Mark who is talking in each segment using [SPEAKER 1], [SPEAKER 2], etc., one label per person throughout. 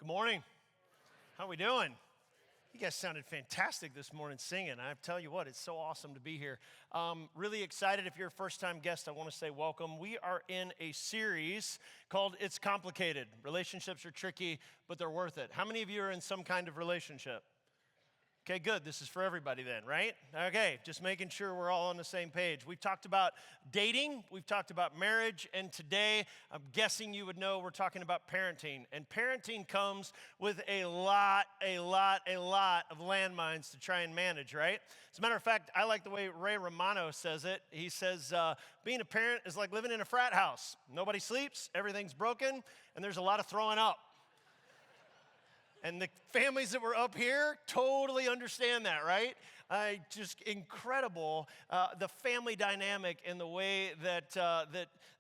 [SPEAKER 1] morning. How we doing? You guys sounded fantastic this morning singing. I tell you what, it's so awesome to be here. Really excited. If you're a first-time guest, I want to say welcome. We are in a series called It's Complicated. Relationships are tricky, but they're worth it. How many of you are in some kind of relationship? Okay, good. This is for everybody then, right? Okay, just making sure we're all on the same page. We've talked about dating, we've talked about marriage, and today, I'm guessing you would know we're talking about parenting. And parenting comes with a lot of landmines to try and manage, right? As a matter of fact, I like the way Ray Romano says it. He says, being a parent is like living in a frat house. Nobody sleeps, everything's broken, and there's a lot of throwing up. And the families that were up here totally understand that, right? Just incredible, the family dynamic and the way that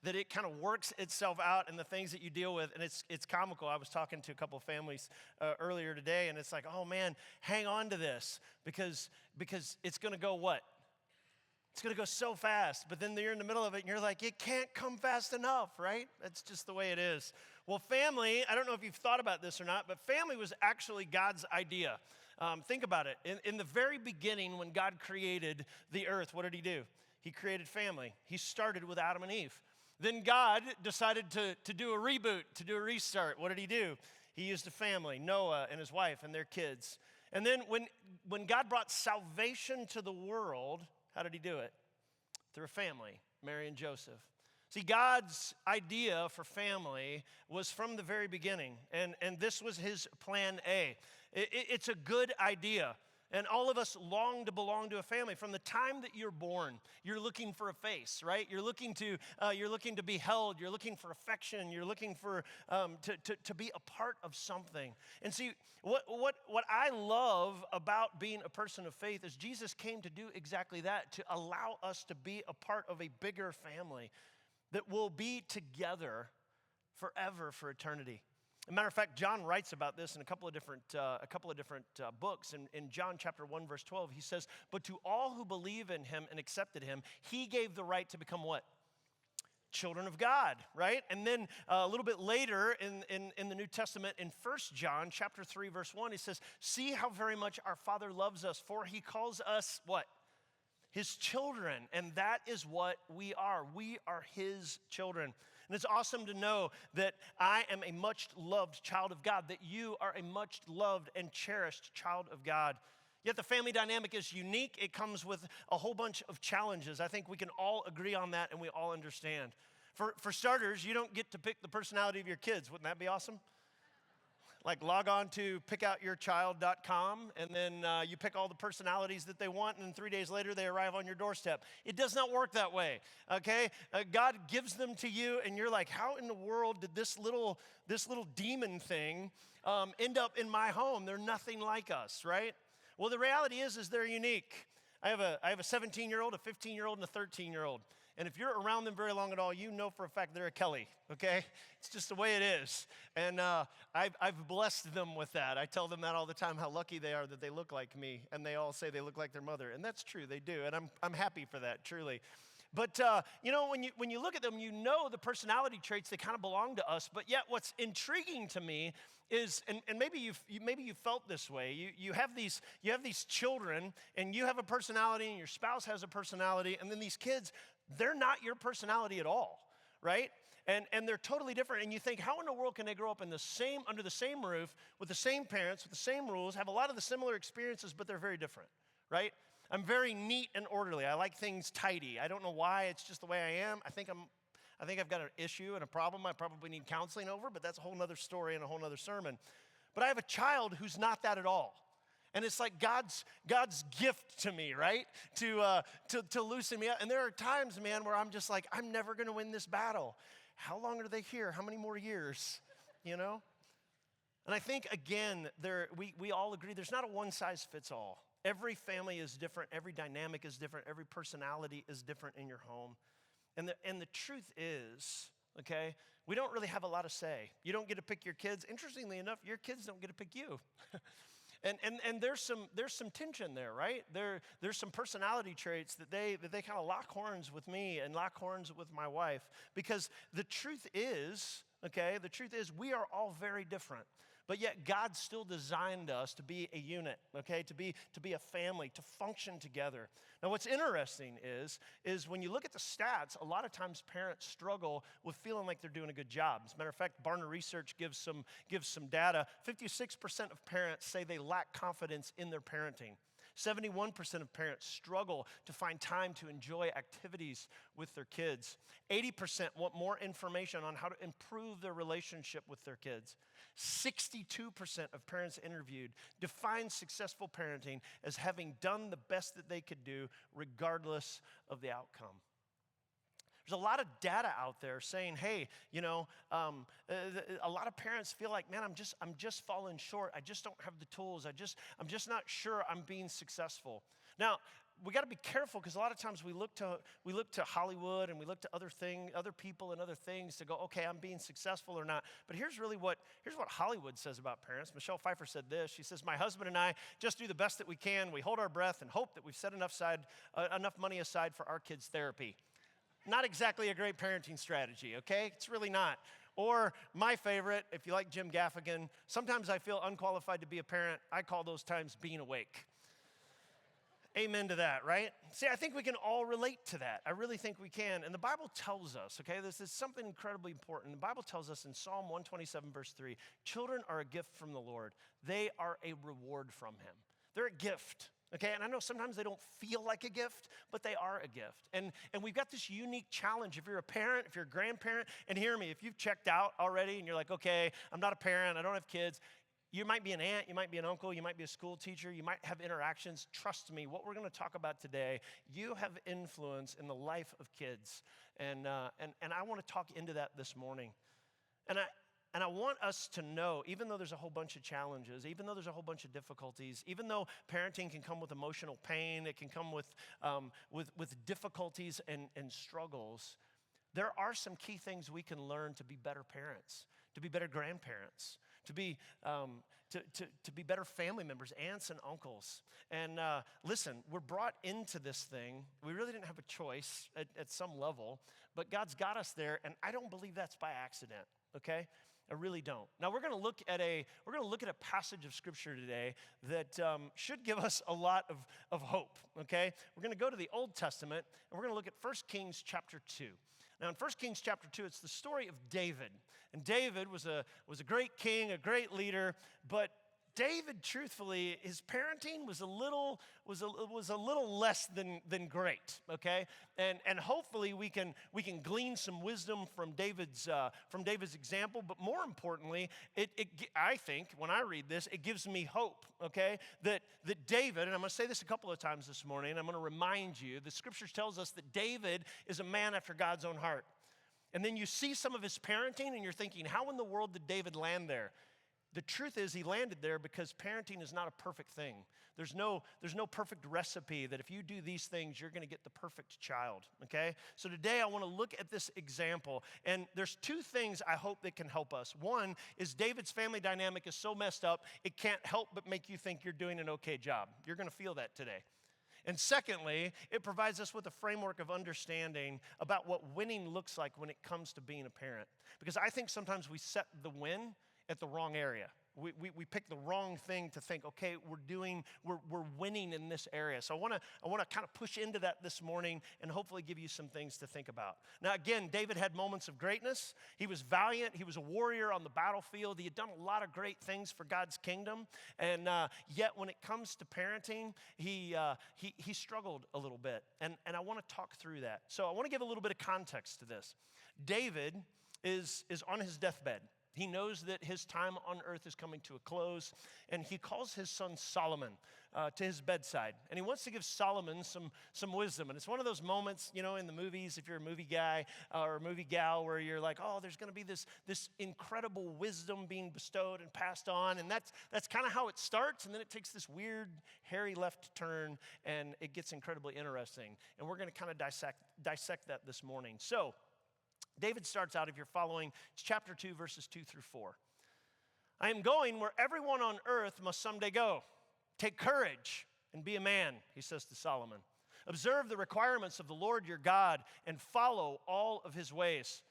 [SPEAKER 1] it kind of works itself out and the things that you deal with. And it's comical. I was talking to a couple of families earlier today, and it's like, oh man, hang on to this because it's going to go what? It's going to go so fast, but then you're in the middle of it and you're like, it can't come fast enough, right? That's just the way it is. Well, family, I don't know if you've thought about this or not, but family was actually God's idea. Think about it. In the very beginning, when God created the earth, what did he do? He created family. He started with Adam and Eve. Then God decided to do a reboot, to do a restart. What did he do? He used a family, Noah and his wife and their kids. And then when God brought salvation to the world, how did he do it? Through a family, Mary and Joseph. See, God's idea for family was from the very beginning, and this was his plan A. It's a good idea, and all of us long to belong to a family. From the time that you're born, you're looking for a face, right? You're looking to be held. You're looking for affection. You're looking for to be a part of something. And see, what I love about being a person of faith is Jesus came to do exactly that, to allow us to be a part of a bigger family that will be together forever for eternity. As a matter of fact, John writes about this in a couple of different books. In John chapter 1, verse 12, he says, but to all who believe in him and accepted him, he gave the right to become what? Children of God, right? And then a little bit later in the New Testament, in 1 John chapter 3, verse 1, he says, see how very much our Father loves us, for he calls us what? His children, and that is what we are. We are his children. And it's awesome to know that I am a much-loved child of God, that you are a much-loved and cherished child of God. Yet the family dynamic is unique. It comes with a whole bunch of challenges. I think we can all agree on that, and we all understand. For starters, you don't get to pick the personality of your kids. Wouldn't that be awesome? Like log on to pickoutyourchild.com, and then you pick all the personalities that they want, and then 3 days later they arrive on your doorstep. It does not work that way, okay? God gives them to you, and you're like, how in the world did this little demon thing end up in my home? They're nothing like us, right? Well, the reality is they're unique. I have a 17-year-old, a 15-year-old, and a 13-year-old. And if you're around them very long at all, you know for a fact they're a Kelly, okay? It's just the way it is. And I've blessed them with that. I tell them that all the time, how lucky they are that they look like me. And they all say they look like their mother. And that's true, they do. And I'm happy for that, truly. But, when you look at them, you know the personality traits, they kind of belong to us. But yet what's intriguing to me is, and maybe you felt this way, you have these children, and you have a personality, and your spouse has a personality, and then these kids, they're not your personality at all, right? And they're totally different. And you think, how in the world can they grow up under the same roof, with the same parents, with the same rules, have a lot of the similar experiences, but they're very different, right? I'm very neat and orderly. I like things tidy. I don't know why. It's just the way I am. I think I've got an issue and a problem I probably need counseling over, but that's a whole nother story and a whole nother sermon. But I have a child who's not that at all. And it's like God's gift to me, right? To loosen me up. And there are times, man, where I'm just like, I'm never going to win this battle. How long are they here? How many more years? You know? And I think, again, we all agree there's not a one-size-fits-all. Every family is different. Every dynamic is different. Every personality is different in your home. And the truth is, okay, we don't really have a lot of say. You don't get to pick your kids. Interestingly enough, your kids don't get to pick you. And there's some tension there, right? There's some personality traits that they kind of lock horns with me and lock horns with my wife, because the truth is we are all very different. but yet God still designed us to be a unit, okay? To be a family, to function together. Now, what's interesting is when you look at the stats, a lot of times parents struggle with feeling like they're doing a good job. As a matter of fact, Barna Research gives some data. 56% of parents say they lack confidence in their parenting. 71% of parents struggle to find time to enjoy activities with their kids. 80% want more information on how to improve their relationship with their kids. 62% of parents interviewed define successful parenting as having done the best that they could do regardless of the outcome. There's a lot of data out there saying, hey, a lot of parents feel like, man, I'm just falling short. I just don't have the tools. I'm just not sure I'm being successful. Now, we got to be careful because a lot of times we look to Hollywood and we look to other people and other things to go, okay, I'm being successful or not. But here's what Hollywood says about parents. Michelle Pfeiffer said this. She says, my husband and I just do the best that we can. We hold our breath and hope that we've set enough money aside for our kids' therapy. Not exactly a great parenting strategy, okay? It's really not. Or my favorite, if you like Jim Gaffigan, sometimes I feel unqualified to be a parent. I call those times being awake. Amen to that, right? See, I think we can all relate to that. I really think we can. And the Bible tells us, okay, this is something incredibly important. The Bible tells us in Psalm 127, verse 3, children are a gift from the Lord. They are a reward from him. They're a gift. Okay, and I know sometimes they don't feel like a gift, but they are a gift. And we've got this unique challenge. If you're a parent, if you're a grandparent, and hear me, if you've checked out already and you're like, okay, I'm not a parent, I don't have kids, you might be an aunt, you might be an uncle, you might be a school teacher, you might have interactions. Trust me, what we're going to talk about today, you have influence in the life of kids. And I want to talk into that this morning. And I want us to know, even though there's a whole bunch of challenges, even though there's a whole bunch of difficulties, even though parenting can come with emotional pain, it can come with difficulties and struggles, there are some key things we can learn to be better parents, to be better grandparents, to be better family members, aunts and uncles. And listen, we're brought into this thing. We really didn't have a choice at some level, but God's got us there, and I don't believe that's by accident, okay? I really don't. Now we're going to look at a passage of scripture today that should give us a lot of hope. Okay, we're going to go to the Old Testament and we're going to look at 1 Kings chapter 2. Now in 1 Kings chapter 2, it's the story of David, and David was a great king, a great leader, but David, truthfully, his parenting was a little less than great, okay? And hopefully we can glean some wisdom from David's example. But more importantly, I think when I read this, it gives me hope, okay? That David, and I'm going to say this a couple of times this morning, and I'm going to remind you, the scriptures tells us that David is a man after God's own heart. And then you see some of his parenting, and you're thinking, how in the world did David land there? The truth is he landed there because parenting is not a perfect thing. There's no perfect recipe that if you do these things, you're going to get the perfect child, okay? So today I want to look at this example, and there's two things I hope that can help us. One is David's family dynamic is so messed up, it can't help but make you think you're doing an okay job. You're going to feel that today. And secondly, it provides us with a framework of understanding about what winning looks like when it comes to being a parent. Because I think sometimes we set the win at the wrong area. We pick the wrong thing to think, okay, we're winning in this area. So I want to kind of push into that this morning and hopefully give you some things to think about. Now again, David had moments of greatness. He was valiant. He was a warrior on the battlefield. He had done a lot of great things for God's kingdom. And yet when it comes to parenting, he struggled a little bit. And I want to talk through that. So I want to give a little bit of context to this. David is on his deathbed. He knows that his time on earth is coming to a close, and he calls his son Solomon to his bedside. And he wants to give Solomon some wisdom. And it's one of those moments, you know, in the movies, if you're a movie guy or a movie gal, where you're like, oh, there's going to be this incredible wisdom being bestowed and passed on. And that's kind of how it starts, and then it takes this weird, hairy left turn, and it gets incredibly interesting. And we're going to kind of dissect that this morning. So David starts out, if you're following, it's chapter 2, verses 2 through 4. I am going where everyone on earth must someday go. Take courage and be a man, he says to Solomon. Observe the requirements of the Lord your God and follow all of his ways.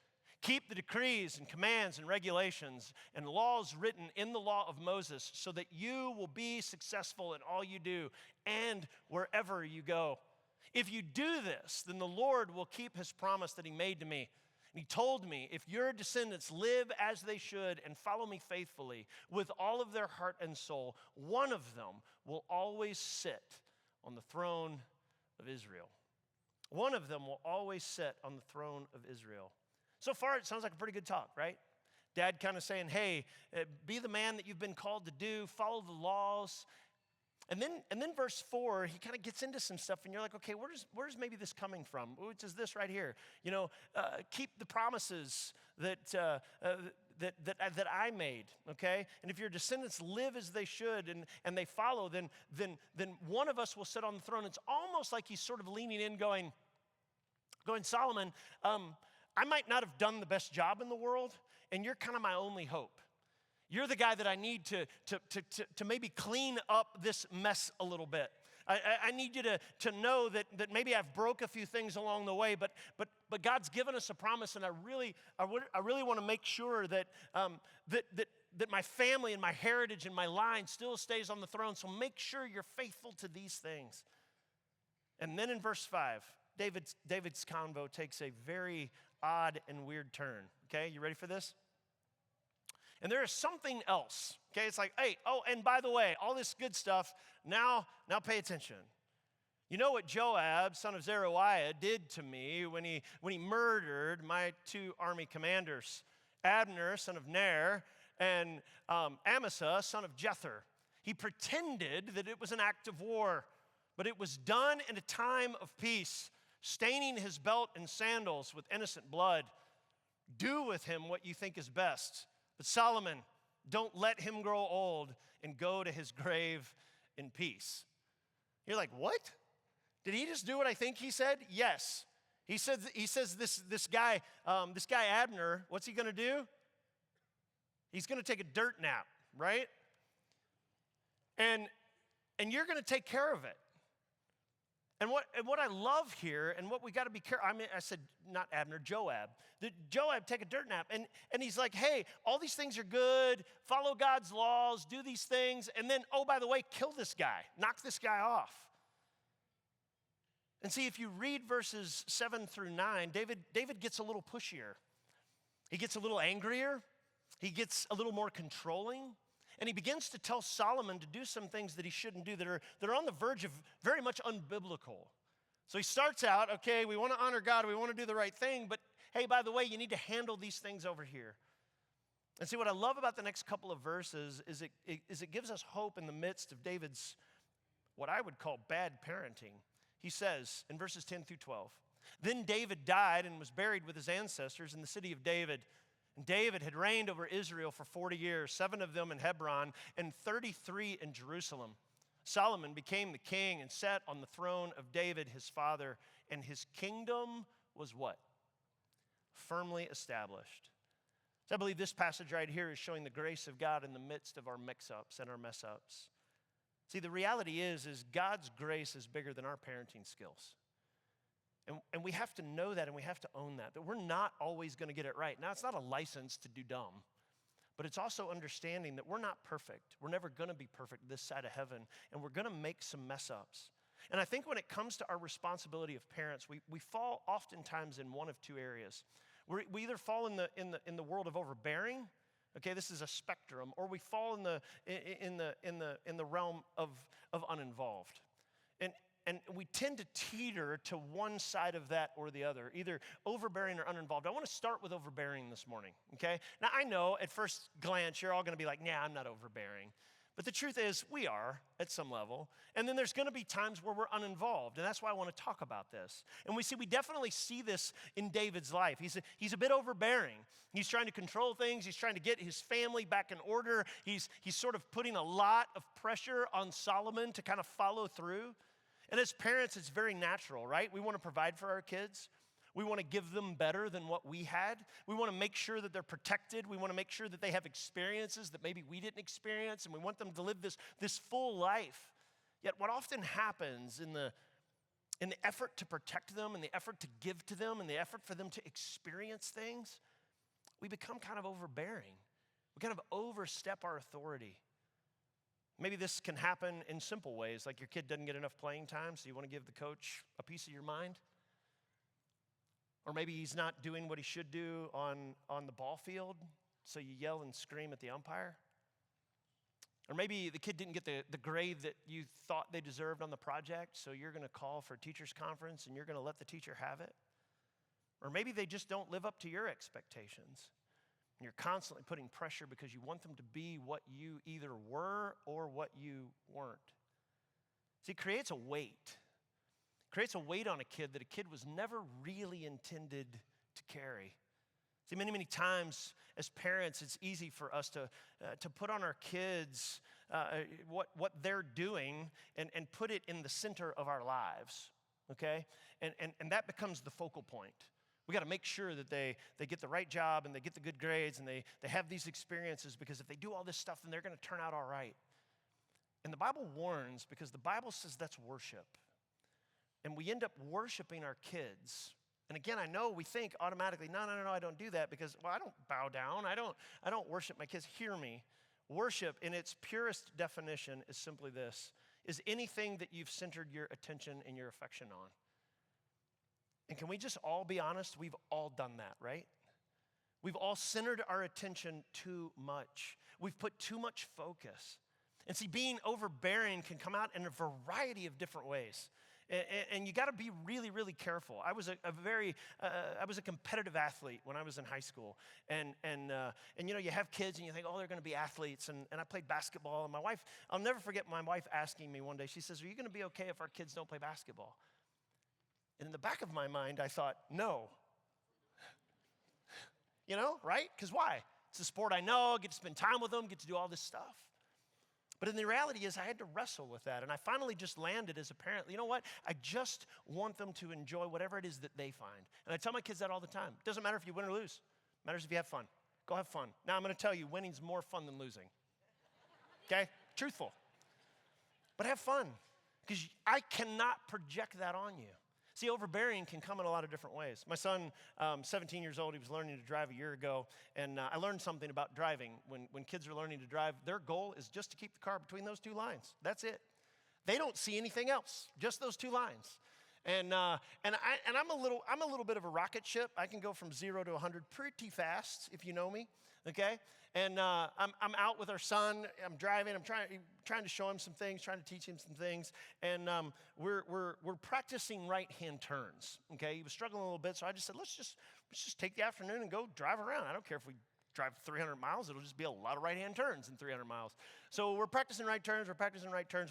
[SPEAKER 1] Keep the decrees and commands and regulations and laws written in the law of Moses so that you will be successful in all you do and wherever you go. If you do this, then the Lord will keep his promise that he made to me. And he told me, if your descendants live as they should and follow me faithfully with all of their heart and soul, one of them will always sit on the throne of Israel. One of them will always sit on the throne of Israel. So far, it sounds like a pretty good talk, right? Dad kind of saying, hey, be the man that you've been called to do, follow the laws. And then verse 4, he kind of gets into some stuff, and you're like, okay, where's maybe this coming from? Which is this right here. Keep the promises that I made, okay? And if your descendants live as they should and they follow, then one of us will sit on the throne. It's almost like he's sort of leaning in going, Solomon, I might not have done the best job in the world, and you're kind of my only hope. You're the guy that I need to maybe clean up this mess a little bit. I need you to know that maybe I've broke a few things along the way, but God's given us a promise, and I really want to make sure that my family and my heritage and my line still stays on the throne. So make sure you're faithful to these things. And then in verse 5, David's convo takes a very odd and weird turn. Okay, you ready for this? And there is something else. Okay, it's like, hey, oh, and by the way, all this good stuff, now pay attention. You know what Joab, son of Zeruiah, did to me when he murdered my two army commanders, Abner, son of Ner, and Amasa, son of Jether. He pretended that it was an act of war, but it was done in a time of peace, staining his belt and sandals with innocent blood. Do with him what you think is best. But Solomon, don't let him grow old and go to his grave in peace. You're like, what? Did he just do what I think he said? Yes. He says this guy Abner, what's he going to do? He's going to take a dirt nap, right? And you're going to take care of it. And what I love here, and what we got to be careful, I said not Abner, Joab. Joab take a dirt nap, and he's like, hey, all these things are good, follow God's laws, do these things, and then, oh, by the way, kill this guy, knock this guy off. And see, if you read verses 7 through 9, David gets a little pushier. He gets a little angrier. He gets a little more controlling. And he begins to tell Solomon to do some things that he shouldn't do that are on the verge of very much unbiblical. So he starts out, okay, we want to honor God, we want to do the right thing, but hey, by the way, you need to handle these things over here. And see, what I love about the next couple of verses is it gives us hope in the midst of David's, what I would call bad parenting. He says in verses 10 through 12, then David died and was buried with his ancestors in the city of David. David had reigned over Israel for 40 years, 7 of them in Hebron and 33 in Jerusalem. Solomon became the king and sat on the throne of David, his father, and his kingdom was what? Firmly established. So I believe this passage right here is showing the grace of God in the midst of our mix-ups and our mess-ups. See, the reality is God's grace is bigger than our parenting skills. And we have to know that, and we have to own that we're not always going to get it right. Now, it's not a license to do dumb, but it's also understanding that we're not perfect. We're never going to be perfect this side of heaven, and we're going to make some mess-ups. And I think when it comes to our responsibility of parents, we fall oftentimes in one of two areas. We either fall in the world of overbearing. Okay, this is a spectrum, or we fall in the realm of uninvolved. And we tend to teeter to one side of that or the other, either overbearing or uninvolved. I want to start with overbearing this morning, okay? Now, I know at first glance you're all going to be like, nah, I'm not overbearing. But the truth is, we are at some level. And then there's going to be times where we're uninvolved, and that's why I want to talk about this. And we definitely see this in David's life. He's a bit overbearing. He's trying to control things. He's trying to get his family back in order. He's sort of putting a lot of pressure on Solomon to kind of follow through. And as parents, it's very natural, right? We want to provide for our kids. We want to give them better than what we had. We want to make sure that they're protected. We want to make sure that they have experiences that maybe we didn't experience, and we want them to live this full life. Yet what often happens in the effort to protect them, and the effort to give to them, and the effort for them to experience things, we become kind of overbearing. We kind of overstep our authority. Maybe this can happen in simple ways, like your kid doesn't get enough playing time, so you want to give the coach a piece of your mind. Or maybe he's not doing what he should do on the ball field, so you yell and scream at the umpire. Or maybe the kid didn't get the grade that you thought they deserved on the project, so you're going to call for a teacher's conference and you're going to let the teacher have it. Or maybe they just don't live up to your expectations. And you're constantly putting pressure because you want them to be what you either were or what you weren't. See, it creates a weight. It creates a weight on a kid that a kid was never really intended to carry. See, many times as parents, it's easy for us to put on our kids what they're doing and put it in the center of our lives, okay? And that becomes the focal point. We got to make sure that they get the right job and they get the good grades and they have these experiences, because if they do all this stuff, then they're going to turn out all right. And the Bible warns, because the Bible says that's worship. And we end up worshiping our kids. And again, I know we think automatically, no, I don't do that because, well, I don't bow down. I don't worship my kids. Hear me. Worship in its purest definition is simply this, is anything that you've centered your attention and your affection on. And can we just all be honest? We've all done that, right? We've all centered our attention too much. We've put too much focus. And see, being overbearing can come out in a variety of different ways. And you got to be really, really careful. I was a competitive athlete when I was in high school, and you know, you have kids and you think, oh, they're going to be athletes. And I played basketball, and my wife, I'll never forget my wife asking me one day. She says, "Are you going to be okay if our kids don't play basketball?" And in the back of my mind, I thought, no. You know, right? Because why? It's a sport I know, I get to spend time with them, get to do all this stuff. But then the reality is I had to wrestle with that. And I finally just landed as a parent. You know what? I just want them to enjoy whatever it is that they find. And I tell my kids that all the time. It doesn't matter if you win or lose. It matters if you have fun. Go have fun. Now I'm going to tell you, winning's more fun than losing. Okay? Truthful. But have fun. Because I cannot project that on you. See, overbearing can come in a lot of different ways. My son, 17 years old, he was learning to drive a year ago, and I learned something about driving. When kids are learning to drive, their goal is just to keep the car between those two lines. That's it. They don't see anything else, just those two lines. And I'm a little bit of a rocket ship. I can go from 0 to 100 pretty fast, if you know me. Okay, and I'm out with our son. I'm driving. I'm trying to show him some things, trying to teach him some things, and we're practicing right-hand turns. Okay, he was struggling a little bit, so I just said, let's just take the afternoon and go drive around. I don't care if we drive 300 miles, it'll just be a lot of right-hand turns in 300 miles. So we're practicing right turns.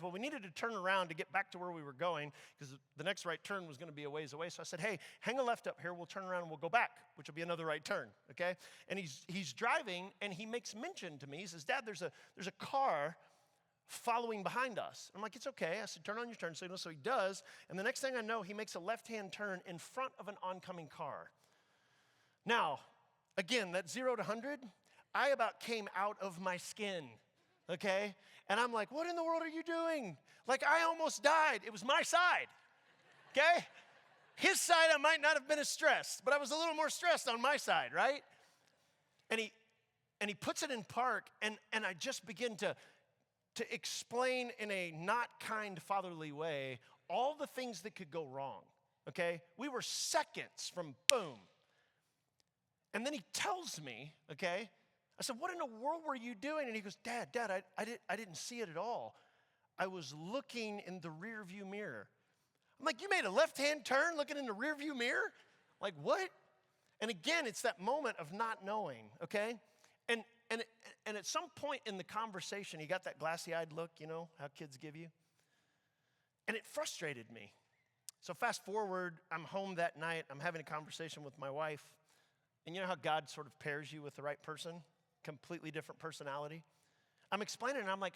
[SPEAKER 1] Well, we needed to turn around to get back to where we were going because the next right turn was going to be a ways away. So I said, hey, hang a left up here. We'll turn around and we'll go back, which will be another right turn, okay? And he's driving, and he makes mention to me. He says, Dad, there's a car following behind us. I'm like, it's okay. I said, turn on your turn signal. So he does, and the next thing I know, he makes a left-hand turn in front of an oncoming car. Now, again, that 0 to 100, I about came out of my skin, okay? And I'm like, what in the world are you doing? Like, I almost died. It was my side, okay? His side, I might not have been as stressed, but I was a little more stressed on my side, right? And he puts it in park, and I just begin to explain in a not kind fatherly way all the things that could go wrong, okay? We were seconds from boom. And then he tells me, okay, I said, what in the world were you doing? And he goes, Dad, I didn't see it at all. I was looking in the rear view mirror. I'm like, you made a left-hand turn looking in the rear view mirror? Like, what? And again, it's that moment of not knowing, okay? And at some point in the conversation, he got that glassy-eyed look, you know, how kids give you. And it frustrated me. So fast forward, I'm home that night. I'm having a conversation with my wife. And you know how God sort of pairs you with the right person? Completely different personality. I'm explaining, and I'm like,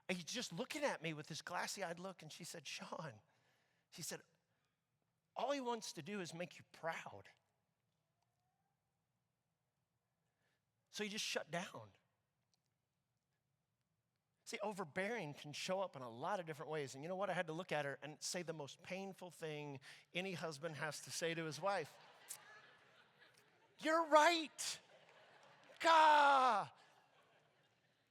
[SPEAKER 1] he's just looking at me with this glassy-eyed look. And she said, Sean, she said, all he wants to do is make you proud. So he just shut down. See, overbearing can show up in a lot of different ways. And you know what? I had to look at her and say the most painful thing any husband has to say to his wife. You're right. Gah!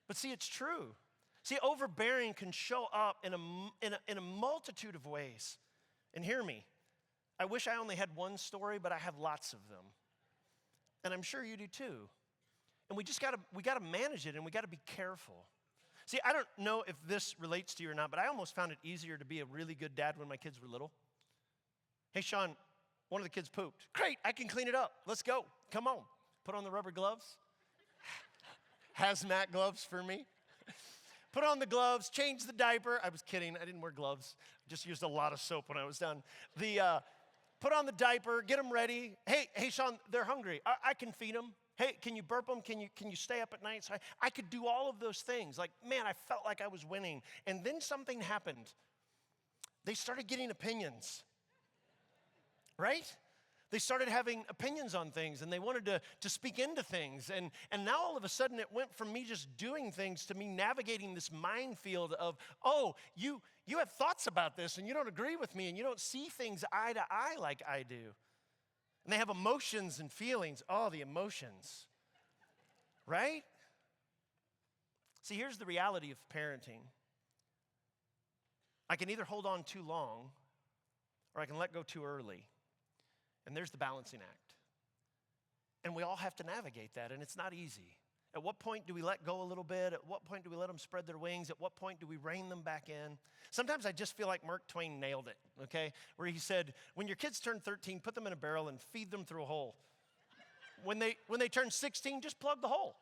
[SPEAKER 1] But see, it's true. See, overbearing can show up in a multitude of ways. And hear me, I wish I only had one story, but I have lots of them. And I'm sure you do too. And we gotta manage it, and we gotta be careful. See, I don't know if this relates to you or not, but I almost found it easier to be a really good dad when my kids were little. Hey, Sean, one of the kids pooped. Great, I can clean it up. Let's go. Come on. Put on the rubber gloves. Hazmat gloves for me. Put on the gloves, change the diaper. I was kidding, I didn't wear gloves. Just used a lot of soap when I was done. Put on the diaper, get them ready. Hey, Sean, they're hungry. I can feed them. Hey, can you burp them? Can you stay up at night? So I could do all of those things. Like, man, I felt like I was winning. And then something happened. They started getting opinions, right? They started having opinions on things, and they wanted to speak into things. And now all of a sudden it went from me just doing things to me navigating this minefield of, oh, you have thoughts about this, and you don't agree with me, and you don't see things eye to eye like I do. And they have emotions and feelings. Oh, the emotions, right? See, here's the reality of parenting. I can either hold on too long, or I can let go too early. And there's the balancing act. And we all have to navigate that, and it's not easy. At what point do we let go a little bit? At what point do we let them spread their wings? At what point do we rein them back in? Sometimes I just feel like Mark Twain nailed it, okay? Where he said, when your kids turn 13, put them in a barrel and feed them through a hole. When they turn 16, just plug the hole.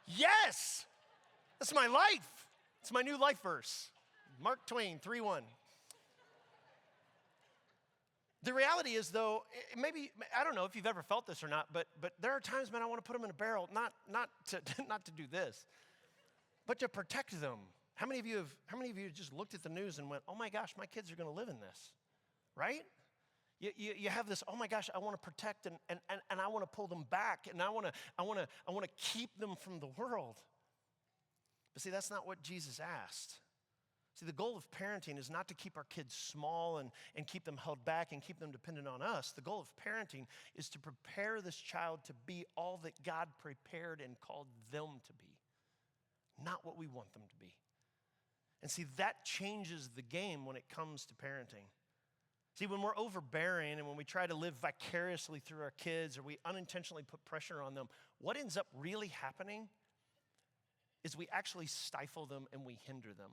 [SPEAKER 1] Yes! That's my life. It's my new life verse. Mark Twain, 3:1. The reality is, though, maybe, I don't know if you've ever felt this or not, but there are times, man, I want to put them in a barrel, not to do this, but to protect them. How many of you just looked at the news and went, oh my gosh, my kids are going to live in this, right? You have this, oh my gosh, I want to protect and I want to pull them back, and I want to keep them from the world. But see, that's not what Jesus asked. See, the goal of parenting is not to keep our kids small and keep them held back and keep them dependent on us. The goal of parenting is to prepare this child to be all that God prepared and called them to be, not what we want them to be. And see, that changes the game when it comes to parenting. See, when we're overbearing and when we try to live vicariously through our kids, or we unintentionally put pressure on them, what ends up really happening is we actually stifle them and we hinder them.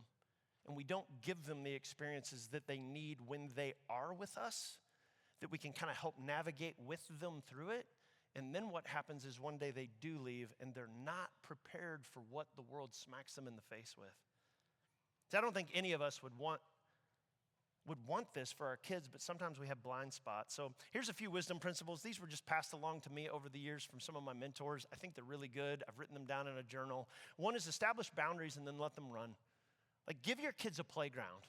[SPEAKER 1] And we don't give them the experiences that they need when they are with us, that we can kind of help navigate with them through it. And then what happens is one day they do leave and they're not prepared for what the world smacks them in the face with. So I don't think any of us would want this for our kids, but sometimes we have blind spots. So here's a few wisdom principles. These were just passed along to me over the years from some of my mentors. I think they're really good. I've written them down in a journal. One is establish boundaries and then let them run. Like, give your kids a playground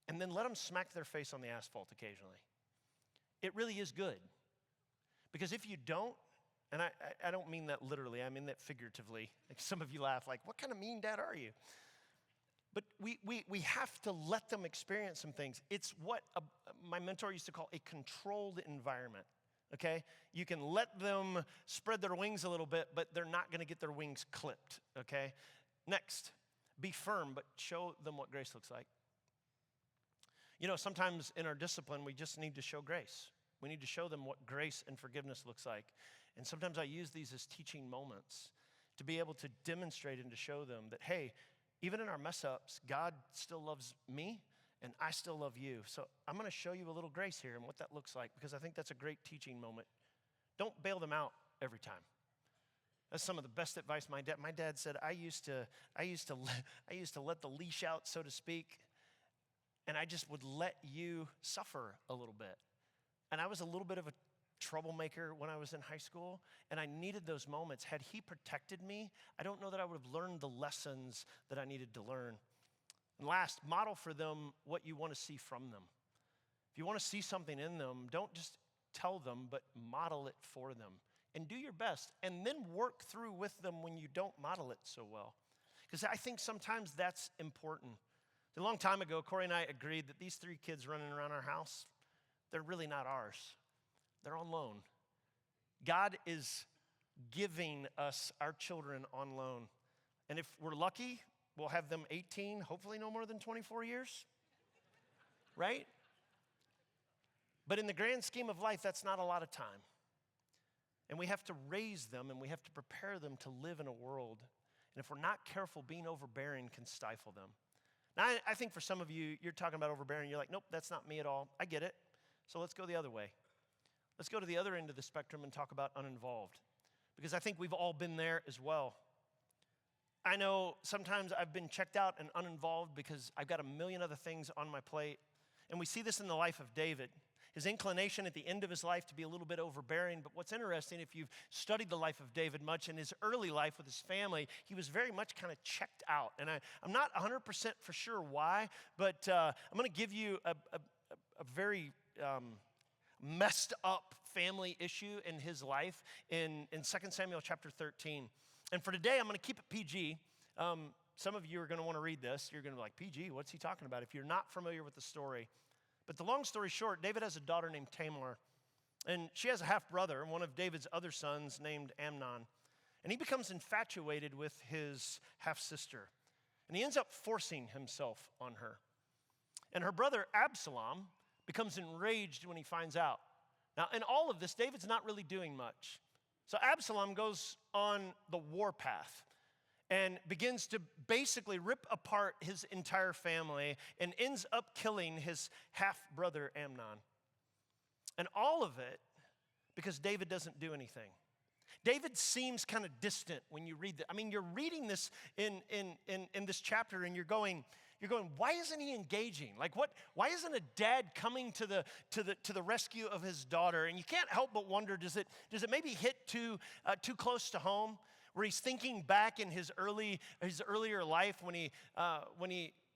[SPEAKER 1] and then let them smack their face on the asphalt occasionally. It really is good. Because if you don't, and I don't mean that literally, I mean that figuratively. Like, some of you laugh like, what kind of mean dad are you? But we have to let them experience some things. It's what my mentor used to call a controlled environment, okay? You can let them spread their wings a little bit, but they're not going to get their wings clipped, okay? Next. Be firm, but show them what grace looks like. You know, sometimes in our discipline, we just need to show grace. We need to show them what grace and forgiveness looks like. And sometimes I use these as teaching moments to be able to demonstrate and to show them that, hey, even in our mess ups, God still loves me and I still love you. So I'm going to show you a little grace here and what that looks like, because I think that's a great teaching moment. Don't bail them out every time. That's some of the best advice my dad said. I used to let the leash out, so to speak, and I just would let you suffer a little bit. And I was a little bit of a troublemaker when I was in high school, and I needed those moments. Had he protected me, I don't know that I would have learned the lessons that I needed to learn. And last, model for them what you want to see from them. If you want to see something in them, don't just tell them, but model it for them. And do your best, and then work through with them when you don't model it so well. Because I think sometimes that's important. A long time ago, Corey and I agreed that these 3 kids running around our house, they're really not ours. They're on loan. God is giving us our children on loan. And if we're lucky, we'll have them 18, hopefully no more than 24 years, right? But in the grand scheme of life, that's not a lot of time. And we have to raise them and we have to prepare them to live in a world. And if we're not careful, being overbearing can stifle them. Now, I think for some of you, you're talking about overbearing. You're like, nope, that's not me at all. I get it. So let's go the other way. Let's go to the other end of the spectrum and talk about uninvolved. Because I think we've all been there as well. I know sometimes I've been checked out and uninvolved because I've got a million other things on my plate. And we see this in the life of David. His inclination at the end of his life to be a little bit overbearing. But what's interesting, if you've studied the life of David much, in his early life with his family, he was very much kind of checked out. And I'm not 100% for sure why, but I'm going to give you a very messed up family issue in his life in 2 Samuel chapter 13. And for today, I'm going to keep it PG. Some of you are going to want to read this. You're going to be like, PG, what's he talking about? If you're not familiar with the story. But the long story short, David has a daughter named Tamar. And she has a half-brother, one of David's other sons named Amnon. And he becomes infatuated with his half-sister. And he ends up forcing himself on her. And her brother Absalom becomes enraged when he finds out. Now, in all of this, David's not really doing much. So Absalom goes on the warpath and begins to basically rip apart his entire family and ends up killing his half-brother Amnon. And all of it because David doesn't do anything. David seems kind of distant when you read that. I mean, you're reading this in this chapter and you're going, why isn't he engaging? Like what? Why isn't a dad coming to the rescue of his daughter? And you can't help but wonder, does it maybe hit too close to home, where he's thinking back in his earlier life when he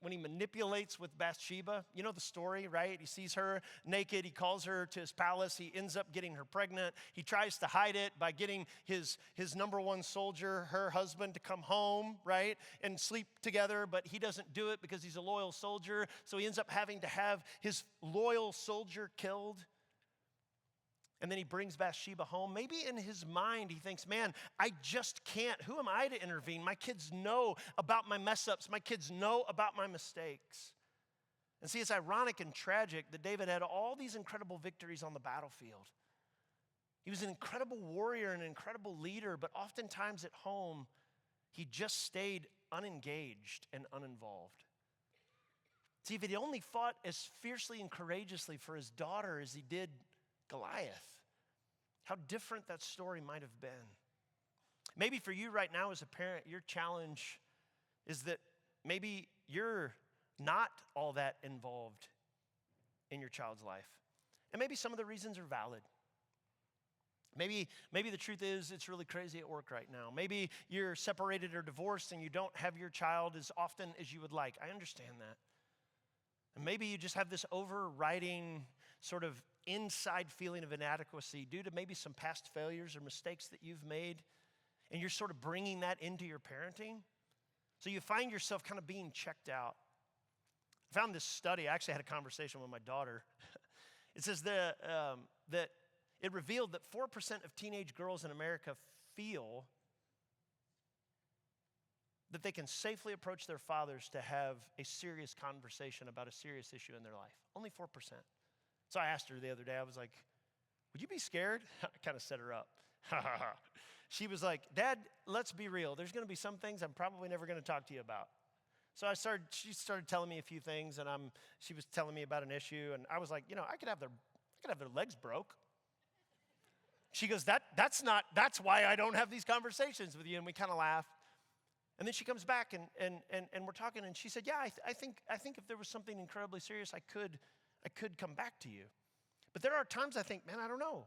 [SPEAKER 1] manipulates with Bathsheba? You know the story, right? He sees her naked. He calls her to his palace. He ends up getting her pregnant. He tries to hide it by getting his number one soldier, her husband, to come home, right, and sleep together. But he doesn't do it because he's a loyal soldier. So he ends up having to have his loyal soldier killed. And then he brings Bathsheba home. Maybe in his mind he thinks, man, I just can't. Who am I to intervene? My kids know about my mess ups. My kids know about my mistakes. And see, it's ironic and tragic that David had all these incredible victories on the battlefield. He was an incredible warrior, an incredible leader, but oftentimes at home, he just stayed unengaged and uninvolved. See, if he only fought as fiercely and courageously for his daughter as he did Goliath, how different that story might have been. Maybe for you right now as a parent, your challenge is that maybe you're not all that involved in your child's life. And maybe some of the reasons are valid. Maybe the truth is it's really crazy at work right now. Maybe you're separated or divorced and you don't have your child as often as you would like. I understand that. And maybe you just have this overriding sort of inside feeling of inadequacy due to maybe some past failures or mistakes that you've made, and you're sort of bringing that into your parenting. So you find yourself kind of being checked out. I found this study. I actually had a conversation with my daughter. It says that it revealed that 4% of teenage girls in America feel that they can safely approach their fathers to have a serious conversation about a serious issue in their life. Only 4%. So I asked her the other day, I was like, would you be scared? I kind of set her up. She was like, Dad, let's be real. There's going to be some things I'm probably never going to talk to you about. So she started telling me a few things, and she was telling me about an issue, and I was like, I could have their legs broke. She goes, that's why I don't have these conversations with you, and we kind of laughed. And then she comes back and we're talking, and she said, yeah, I think if there was something incredibly serious, I could come back to you. But there are times I think, man, I don't know.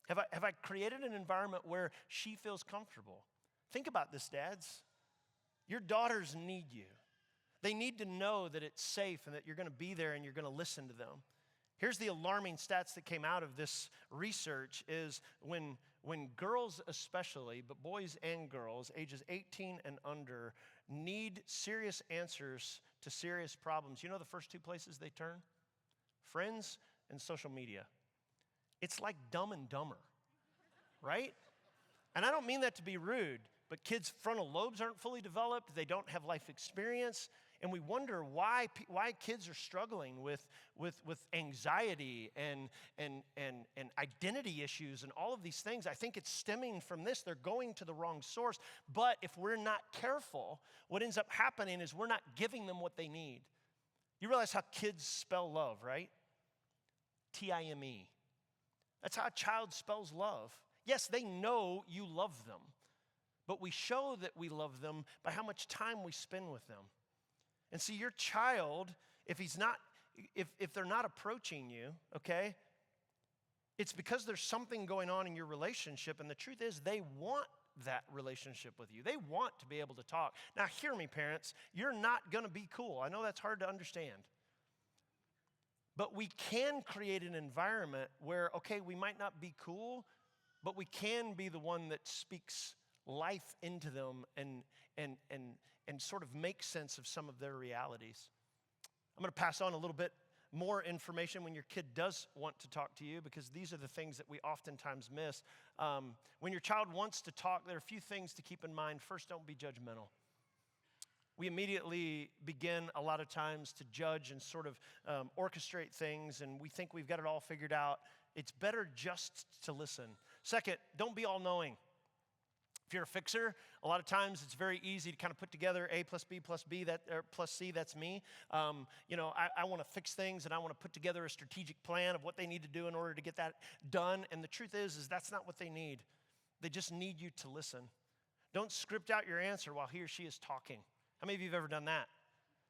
[SPEAKER 1] Have I created an environment where she feels comfortable? Think about this, dads. Your daughters need you. They need to know that it's safe and that you're going to be there and you're going to listen to them. Here's the alarming stats that came out of this research is when girls especially, but boys and girls, ages 18 and under, need serious answers to serious problems. You know the first two places they turn? Friends and social media. It's like Dumb and Dumber, right? And I don't mean that to be rude, but kids' frontal lobes aren't fully developed. They don't have life experience. And we wonder why kids are struggling with anxiety and identity issues and all of these things. I think it's stemming from this. They're going to the wrong source. But if we're not careful, what ends up happening is we're not giving them what they need. You realize how kids spell love, right? T-I-M-E. That's how a child spells love. Yes, they know you love them, but we show that we love them by how much time we spend with them. And see, your child, if they're not approaching you, okay, it's because there's something going on in your relationship, and the truth is they want that relationship with you. They want to be able to talk. Now, hear me, parents, you're not going to be cool. I know that's hard to understand. But we can create an environment where, okay, we might not be cool, but we can be the one that speaks life into them and sort of make sense of some of their realities. I'm going to pass on a little bit more information when your kid does want to talk to you, because these are the things that we oftentimes miss. When your child wants to talk, there are a few things to keep in mind. First, don't be judgmental. We immediately begin a lot of times to judge and sort of orchestrate things, and we think we've got it all figured out. It's better just to listen. Second, don't be all-knowing. If you're a fixer, a lot of times it's very easy to kind of put together A plus B plus B, plus C, that's me. I want to fix things, and I want to put together a strategic plan of what they need to do in order to get that done. And the truth is that's not what they need. They just need you to listen. Don't script out your answer while he or she is talking. How many of you have ever done that?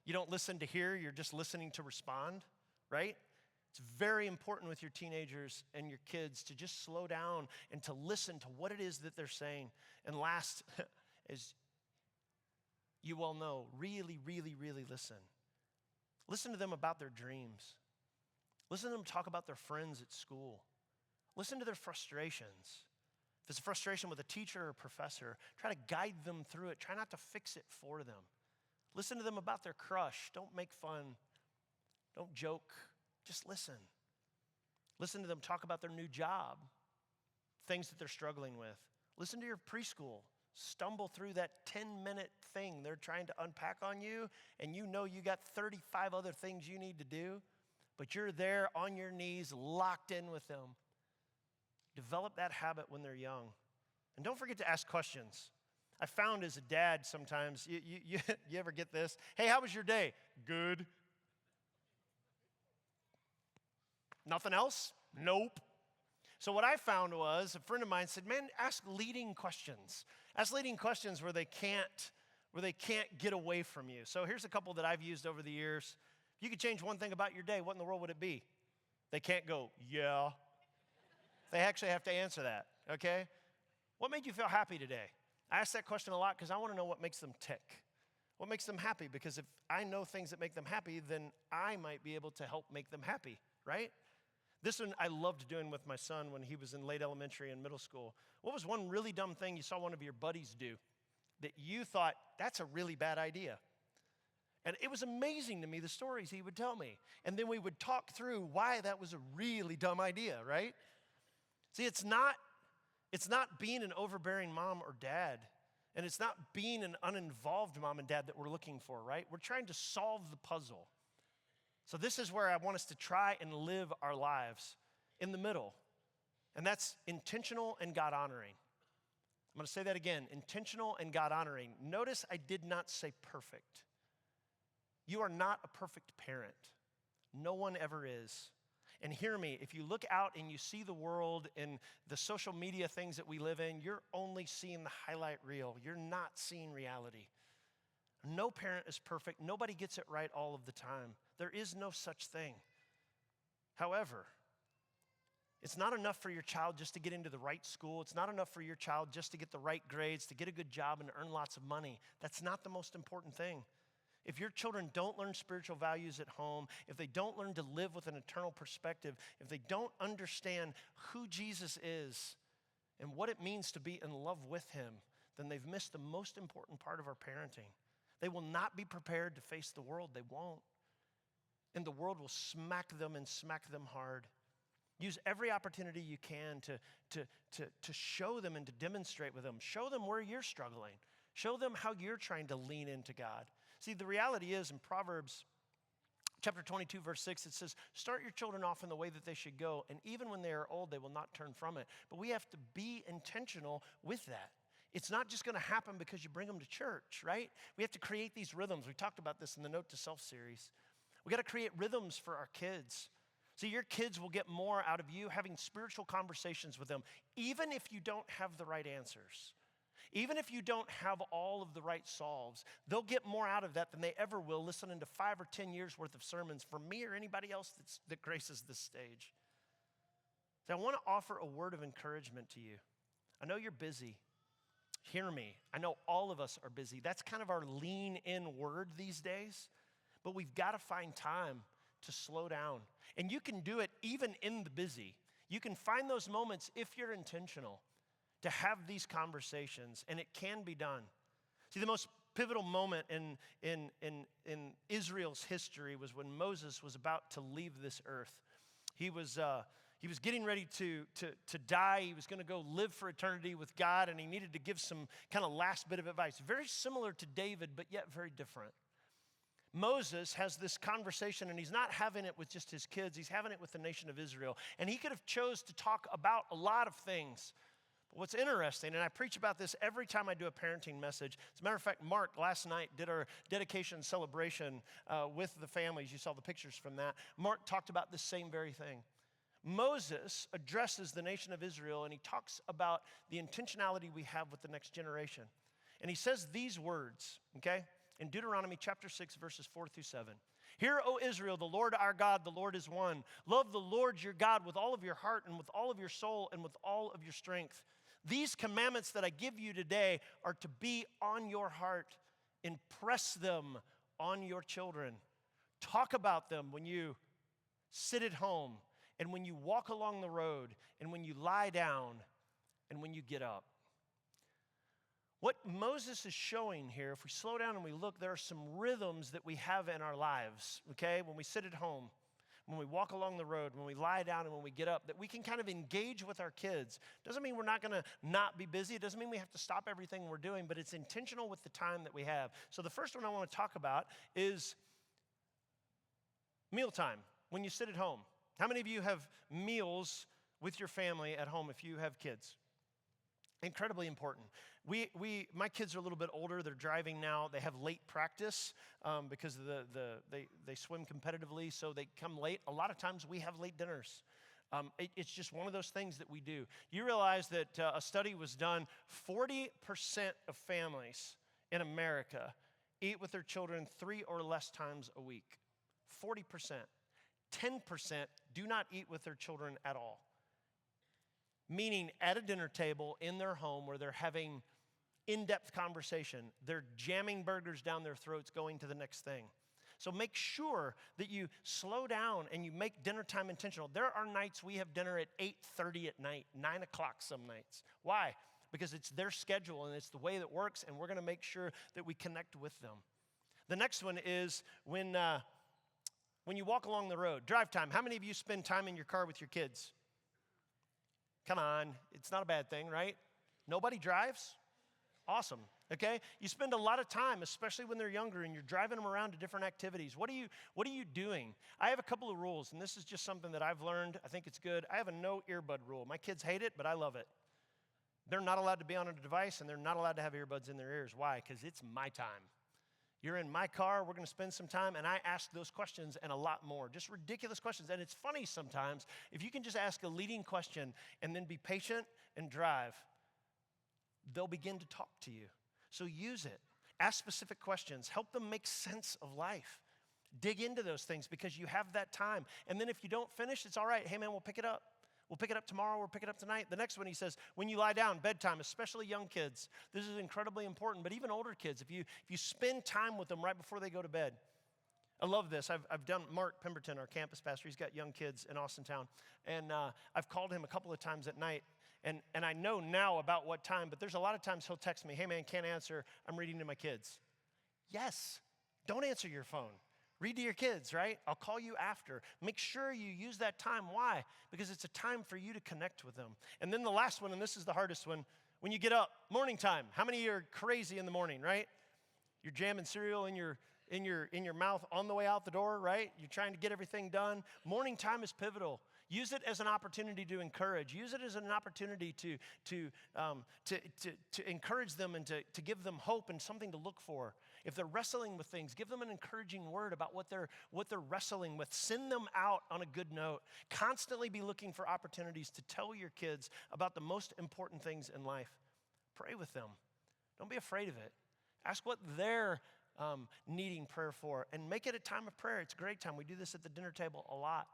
[SPEAKER 1] You don't listen to hear, you're just listening to respond, right? It's very important with your teenagers and your kids to just slow down and to listen to what it is that they're saying. And last, as you well know, really, really, really listen. Listen to them about their dreams. Listen to them talk about their friends at school. Listen to their frustrations. If it's a frustration with a teacher or a professor, try to guide them through it. Try not to fix it for them. Listen to them about their crush. Don't make fun. Don't joke. Just listen. Listen to them talk about their new job, things that they're struggling with. Listen to your preschool stumble through that 10-minute thing they're trying to unpack on you, and you know you got 35 other things you need to do, but you're there on your knees, locked in with them. Develop that habit when they're young. And don't forget to ask questions. I found as a dad sometimes, you ever get this? Hey, how was your day? Good. Nothing else? Nope. So what I found was, a friend of mine said, man, ask leading questions. Ask leading questions where they can't get away from you. So here's a couple that I've used over the years. If you could change one thing about your day, what in the world would it be? They can't go, yeah. They actually have to answer that, okay? What made you feel happy today? I ask that question a lot because I want to know what makes them tick. What makes them happy? Because if I know things that make them happy, then I might be able to help make them happy, right? This one I loved doing with my son when he was in late elementary and middle school. What was one really dumb thing you saw one of your buddies do that you thought, that's a really bad idea? And it was amazing to me, the stories he would tell me. And then we would talk through why that was a really dumb idea, right? See, it's not being an overbearing mom or dad, and it's not being an uninvolved mom and dad that we're looking for, right? We're trying to solve the puzzle. So this is where I want us to try and live our lives in the middle. And that's intentional and God-honoring. I'm going to say that again, intentional and God-honoring. Notice I did not say perfect. You are not a perfect parent. No one ever is. And hear me, if you look out and you see the world and the social media things that we live in, you're only seeing the highlight reel. You're not seeing reality. No parent is perfect. Nobody gets it right all of the time. There is no such thing. However, it's not enough for your child just to get into the right school. It's not enough for your child just to get the right grades, to get a good job and earn lots of money. That's not the most important thing. If your children don't learn spiritual values at home, if they don't learn to live with an eternal perspective, if they don't understand who Jesus is and what it means to be in love with him, then they've missed the most important part of our parenting. They will not be prepared to face the world. They won't. And the world will smack them and smack them hard. Use every opportunity you can to show them and to demonstrate with them. Show them where you're struggling. Show them how you're trying to lean into God. See, the reality is in Proverbs chapter 22, verse 6, it says, start your children off in the way that they should go, and even when they are old, they will not turn from it. But we have to be intentional with that. It's not just going to happen because you bring them to church, right? We have to create these rhythms. We talked about this in the Note to Self series. We got to create rhythms for our kids. See, your kids will get more out of you having spiritual conversations with them, even if you don't have the right answers. Even if you don't have all of the right solves, they'll get more out of that than they ever will listening to 5 or 10 years worth of sermons from me or anybody else that graces this stage. So I want to offer a word of encouragement to you. I know you're busy. Hear me. I know all of us are busy. That's kind of our lean in word these days. But we've got to find time to slow down. And you can do it even in the busy. You can find those moments if you're intentional to have these conversations, and it can be done. See, the most pivotal moment in Israel's history was when Moses was about to leave this earth. He was getting ready to die. He was going to go live for eternity with God, and he needed to give some kind of last bit of advice. Very similar to David, but yet very different. Moses has this conversation, and he's not having it with just his kids. He's having it with the nation of Israel. And he could have chose to talk about a lot of things. But what's interesting, and I preach about this every time I do a parenting message. As a matter of fact, Mark last night did our dedication celebration with the families. You saw the pictures from that. Mark talked about the same very thing. Moses addresses the nation of Israel, and he talks about the intentionality we have with the next generation. And he says these words, okay? In Deuteronomy chapter 6, verses 4 through 7. Hear, O Israel, the Lord our God, the Lord is one. Love the Lord your God with all of your heart and with all of your soul and with all of your strength. These commandments that I give you today are to be on your heart. Impress them on your children. Talk about them when you sit at home and when you walk along the road and when you lie down and when you get up. What Moses is showing here, if we slow down and we look, there are some rhythms that we have in our lives, okay? When we sit at home, when we walk along the road, when we lie down, and when we get up, that we can kind of engage with our kids. Doesn't mean we're not going to not be busy. It doesn't mean we have to stop everything we're doing, but it's intentional with the time that we have. So the first one I want to talk about is mealtime, when you sit at home. How many of you have meals with your family at home if you have kids? Incredibly important. My kids are a little bit older. They're driving now. They have late practice because they swim competitively, so they come late. A lot of times we have late dinners. It's just one of those things that we do. You realize that a study was done, 40% of families in America eat with their children 3 or less times a week. 40%. 10% do not eat with their children at all. Meaning at a dinner table in their home where they're having in-depth conversation, they're jamming burgers down their throats going to the next thing. So make sure that you slow down and you make dinner time intentional. There are nights we have dinner at 8:30 at night, 9 o'clock some nights. Why? Because it's their schedule and it's the way that works, and we're going to make sure that we connect with them. The next one is when you walk along the road, drive time. How many of you spend time in your car with your kids? Come on, it's not a bad thing, right? Nobody drives? Awesome, okay? You spend a lot of time, especially when they're younger, and you're driving them around to different activities. What are you doing? I have a couple of rules, and this is just something that I've learned. I think it's good. I have a no earbud rule. My kids hate it, but I love it. They're not allowed to be on a device, and they're not allowed to have earbuds in their ears. Why? Because it's my time. You're in my car, we're going to spend some time, and I ask those questions and a lot more. Just ridiculous questions. And it's funny sometimes, if you can just ask a leading question and then be patient and drive, they'll begin to talk to you. So use it. Ask specific questions. Help them make sense of life. Dig into those things because you have that time. And then if you don't finish, it's all right. Hey, man, we'll pick it up. We'll pick it up tomorrow, we'll pick it up tonight. The next one, he says, when you lie down, bedtime, especially young kids. This is incredibly important, but even older kids, if you spend time with them right before they go to bed. I love this. I've done Mark Pemberton, our campus pastor. He's got young kids in Austintown. And I've called him a couple of times at night. And I know now about what time, but there's a lot of times he'll text me, hey, man, can't answer. I'm reading to my kids. Yes, don't answer your phone. Read to your kids, right? I'll call you after. Make sure you use that time. Why? Because it's a time for you to connect with them. And then the last one, and this is the hardest one, when you get up, morning time. How many are crazy in the morning, right? You're jamming cereal in your mouth on the way out the door, right? You're trying to get everything done. Morning time is pivotal. Use it as an opportunity to encourage. Use it as an opportunity to encourage them and to give them hope and something to look for. If they're wrestling with things, give them an encouraging word about what they're wrestling with. Send them out on a good note. Constantly be looking for opportunities to tell your kids about the most important things in life. Pray with them. Don't be afraid of it. Ask what they're needing prayer for, and make it a time of prayer. It's a great time. We do this at the dinner table a lot.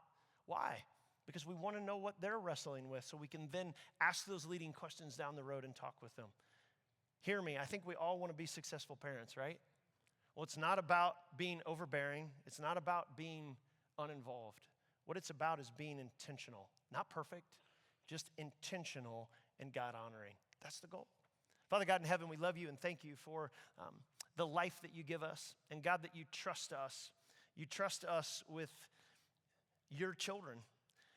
[SPEAKER 1] Why? Because we want to know what they're wrestling with so we can then ask those leading questions down the road and talk with them. Hear me, I think we all want to be successful parents, right? Well, it's not about being overbearing. It's not about being uninvolved. What it's about is being intentional. Not perfect, just intentional and God-honoring. That's the goal. Father God in heaven, we love you and thank you for the life that you give us. And God, that you trust us. You trust us with your children.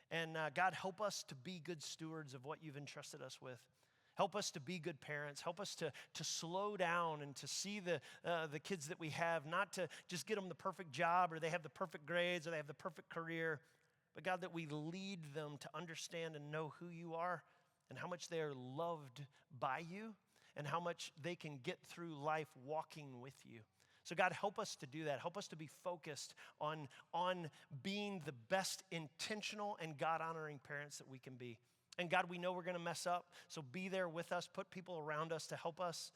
[SPEAKER 1] And God, help us to be good stewards of what you've entrusted us with. Help us to be good parents. Help us to slow down and to see the kids that we have, not to just get them the perfect job or they have the perfect grades or they have the perfect career, but God, that we lead them to understand and know who you are and how much they are loved by you and how much they can get through life walking with you. So God, help us to do that. Help us to be focused on being the best intentional and God-honoring parents that we can be. And God, we know we're going to mess up, so be there with us. Put people around us to help us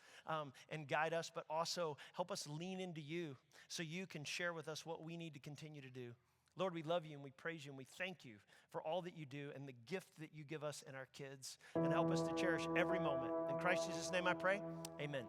[SPEAKER 1] and guide us, but also help us lean into you so you can share with us what we need to continue to do. Lord, we love you and we praise you and we thank you for all that you do and the gift that you give us and our kids, and help us to cherish every moment. In Christ Jesus' name I pray, amen.